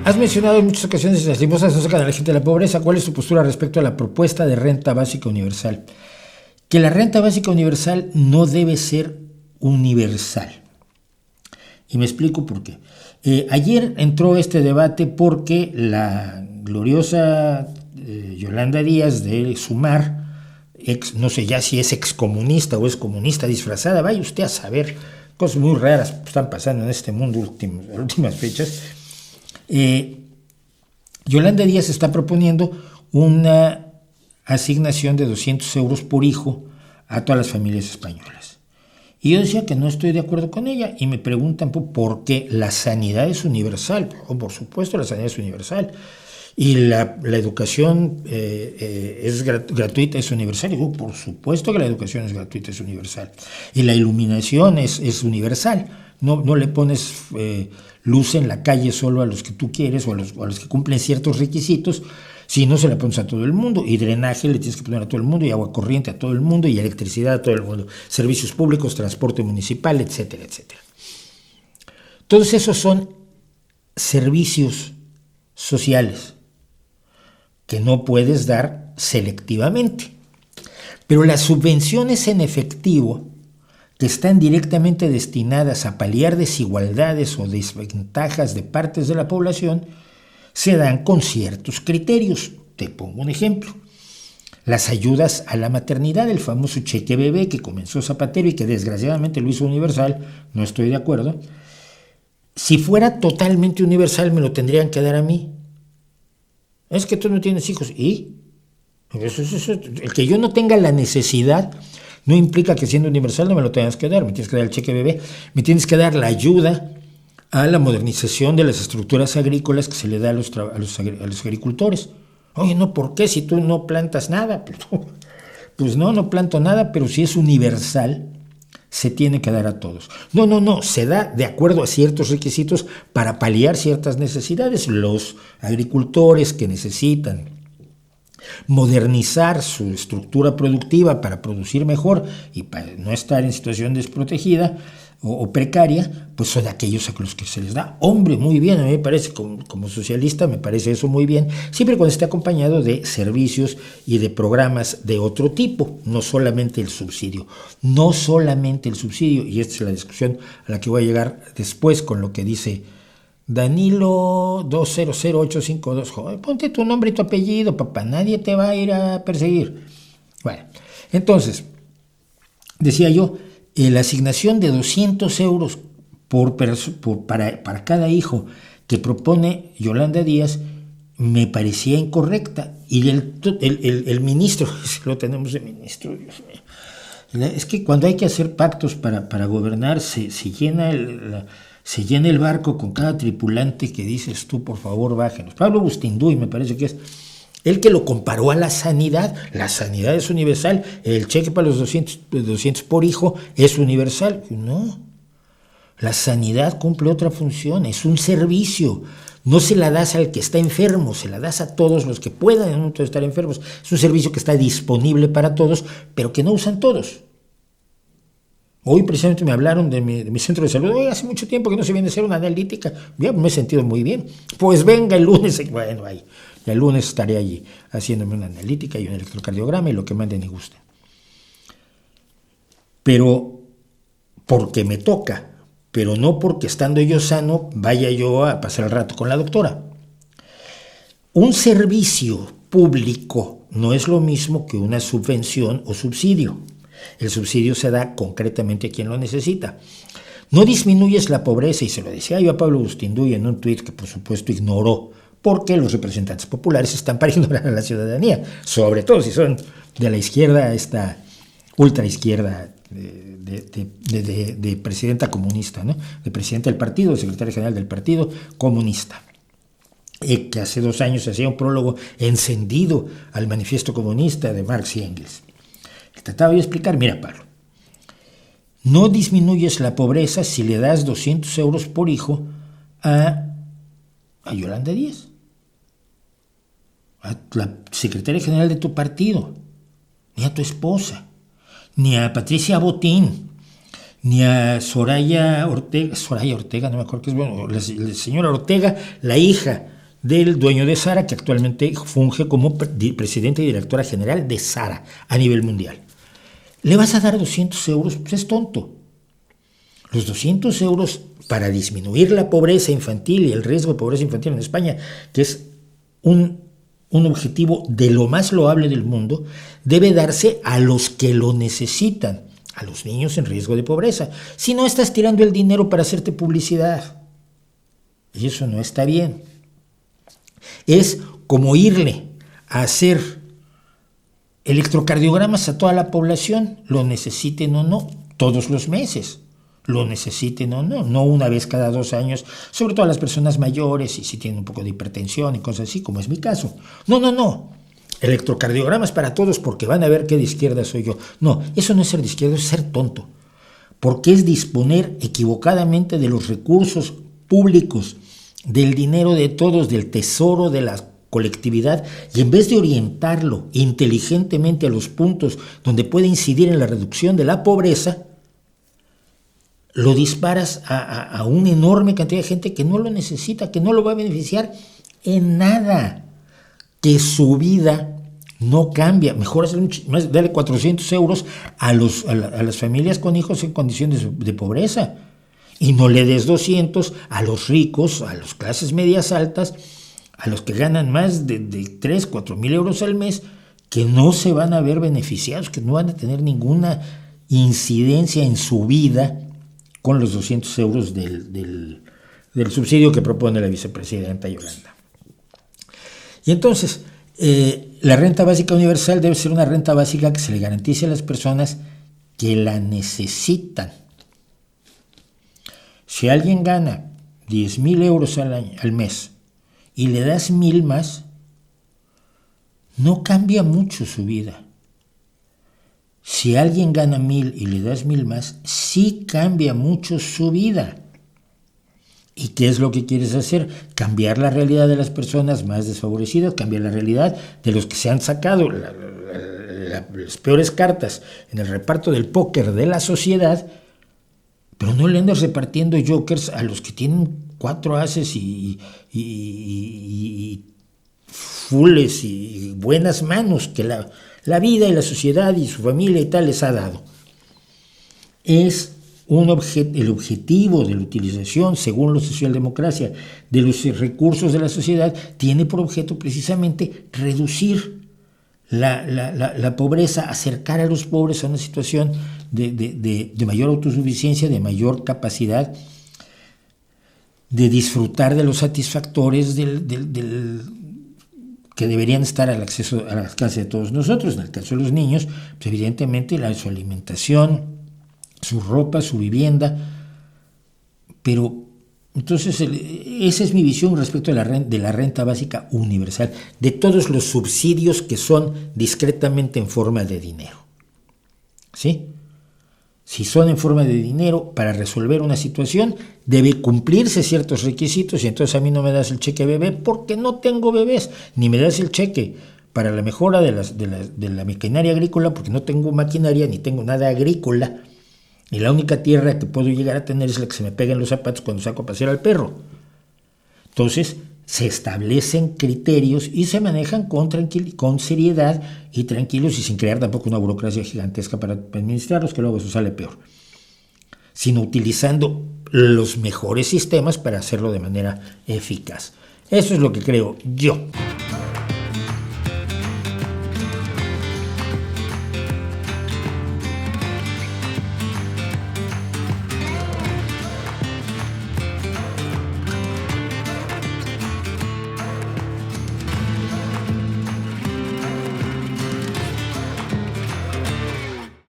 Has mencionado en muchas ocasiones que las limosnas no sacan a la gente de la pobreza. ¿Cuál es tu postura respecto a la propuesta de renta básica universal? Que la renta básica universal no debe ser universal. Y me explico por qué. Ayer entró este debate porque la gloriosa Yolanda Díaz de Sumar, no sé ya si es excomunista o es comunista disfrazada, vaya usted a saber, cosas muy raras están pasando en este mundo en últimas fechas. Yolanda Díaz está proponiendo una asignación de 200 euros por hijo a todas las familias españolas. Y yo decía que no estoy de acuerdo con ella, y me preguntan por qué la sanidad es universal. Por supuesto, la sanidad es universal. Y la educación es gratuita, es universal. Y digo, por supuesto que la educación es gratuita, es universal. Y la iluminación es universal. No le pones luz en la calle solo a los que tú quieres o a los que cumplen ciertos requisitos, si no se la pones a todo el mundo. Y drenaje le tienes que poner a todo el mundo, y agua corriente a todo el mundo, y electricidad a todo el mundo, servicios públicos, transporte municipal, etcétera, etcétera. Todos esos son servicios sociales que no puedes dar selectivamente. Pero las subvenciones en efectivo, que están directamente destinadas a paliar desigualdades o desventajas de partes de la población, se dan con ciertos criterios. Te pongo un ejemplo. Las ayudas a la maternidad, el famoso cheque bebé que comenzó Zapatero y que desgraciadamente lo hizo universal, no estoy de acuerdo. Si fuera totalmente universal, me lo tendrían que dar a mí. Es que tú no tienes hijos. ¿Y? El que yo no tenga la necesidad no implica que siendo universal no me lo tengas que dar. Me tienes que dar el cheque bebé, me tienes que dar la ayuda a la modernización de las estructuras agrícolas que se le da a los agricultores. Oye, no, ¿por qué? Si tú no plantas nada. Pues no planto nada, pero si es universal, se tiene que dar a todos. No, se da de acuerdo a ciertos requisitos para paliar ciertas necesidades. Los agricultores que necesitan modernizar su estructura productiva para producir mejor y para no estar en situación desprotegida o precaria, pues son aquellos a los que se les da. Hombre, muy bien, a mí me parece, como socialista, me parece eso muy bien, siempre cuando esté acompañado de servicios y de programas de otro tipo, no solamente el subsidio. Y esta es la discusión a la que voy a llegar después con lo que dice Danilo 200852. Joder, ponte tu nombre y tu apellido, papá, nadie te va a ir a perseguir. Bueno, entonces, decía yo, la asignación de 200 euros para cada hijo que propone Yolanda Díaz me parecía incorrecta. Y el ministro, lo tenemos de ministro, Dios mío, es que cuando hay que hacer pactos para gobernar, se llena el barco con cada tripulante que dices tú, por favor, bájenos. Pablo Bustinduy, me parece que es el que lo comparó a la sanidad. La sanidad es universal, el cheque para los 200 por hijo es universal. No, la sanidad cumple otra función, es un servicio. No se la das al que está enfermo, se la das a todos los que puedan en un momento estar enfermos. Es un servicio que está disponible para todos, pero que no usan todos. Hoy precisamente me hablaron de mi centro de salud. Oye, hace mucho tiempo que no se viene a hacer una analítica. Ya me he sentido muy bien. Pues venga el lunes. Bueno, ahí. El lunes estaré allí haciéndome una analítica y un electrocardiograma y lo que manden y gusten. Pero porque me toca, pero no porque estando yo sano vaya yo a pasar el rato con la doctora. Un servicio público no es lo mismo que una subvención o subsidio. El subsidio se da concretamente a quien lo necesita. No disminuyes la pobreza, y se lo decía yo a Pablo Bustinduy en un tuit que por supuesto ignoró, porque los representantes populares están para ignorar a la ciudadanía, sobre todo si son de la izquierda, esta ultraizquierda de presidenta comunista, ¿no? De presidenta del partido, de secretaria general del partido comunista, que hace 2 años hacía un prólogo encendido al manifiesto comunista de Marx y Engels. Trataba yo de explicar, mira, Pablo, no disminuyes la pobreza si le das 200 euros por hijo a Yolanda Díaz, a la secretaria general de tu partido, ni a tu esposa, ni a Patricia Botín, ni a Soraya Ortega, no me acuerdo qué es, bueno, la señora Ortega, la hija del dueño de Zara, que actualmente funge como presidente y directora general de Zara a nivel mundial. ¿Le vas a dar 200 euros? Pues es tonto. Los 200 euros para disminuir la pobreza infantil y el riesgo de pobreza infantil en España, que es un objetivo de lo más loable del mundo, debe darse a los que lo necesitan, a los niños en riesgo de pobreza. Si no, estás tirando el dinero para hacerte publicidad. Y eso no está bien. Es como irle a hacer electrocardiogramas a toda la población, lo necesiten o no, todos los meses. Lo necesiten o no, no una vez cada 2 años, sobre todo a las personas mayores y si tienen un poco de hipertensión y cosas así, como es mi caso. No. Electrocardiogramas para todos porque van a ver qué de izquierda soy yo. No, eso no es ser de izquierda, es ser tonto. Porque es disponer equivocadamente de los recursos públicos, del dinero de todos, del tesoro de la colectividad, y en vez de orientarlo inteligentemente a los puntos donde puede incidir en la reducción de la pobreza, lo disparas a una enorme cantidad de gente que no lo necesita, que no lo va a beneficiar en nada, que su vida no cambia. Mejor darle 400 euros a las familias con hijos en condiciones de pobreza y no le des 200 a los ricos, a las clases medias altas, a los que ganan más de 3, 4 mil euros al mes, que no se van a ver beneficiados, que no van a tener ninguna incidencia en su vida con los 200 euros del subsidio que propone la vicepresidenta Yolanda. Y entonces, la renta básica universal debe ser una renta básica que se le garantice a las personas que la necesitan. Si alguien gana 10,000 euros al mes y le das 1,000 más, no cambia mucho su vida. Si alguien gana 1,000 y le das 1,000 más, sí cambia mucho su vida. ¿Y qué es lo que quieres hacer? Cambiar la realidad de las personas más desfavorecidas, cambiar la realidad de los que se han sacado las peores cartas en el reparto del póker de la sociedad, pero no le andas repartiendo jokers a los que tienen 4 ases y fulles y buenas manos que la vida y la sociedad y su familia y tal les ha dado. Es el objetivo de la utilización, según la socialdemocracia, de los recursos de la sociedad, tiene por objeto precisamente reducir la pobreza, acercar a los pobres a una situación de mayor autosuficiencia, de mayor capacidad de disfrutar de los satisfactores que deberían estar al alcance de todos nosotros. En el caso de los niños, pues evidentemente su alimentación, su ropa, su vivienda, pero entonces esa es mi visión respecto de la renta básica universal, de todos los subsidios que son discretamente en forma de dinero. ¿Sí? Si son en forma de dinero para resolver una situación, debe cumplirse ciertos requisitos y entonces a mí no me das el cheque bebé porque no tengo bebés, ni me das el cheque para la mejora de la maquinaria agrícola porque no tengo maquinaria ni tengo nada agrícola. Y la única tierra que puedo llegar a tener es la que se me pega en los zapatos cuando saco a pasear al perro. Entonces, se establecen criterios y se manejan con seriedad y tranquilos y sin crear tampoco una burocracia gigantesca para administrarlos, que luego eso sale peor. Sino utilizando los mejores sistemas para hacerlo de manera eficaz. Eso es lo que creo yo.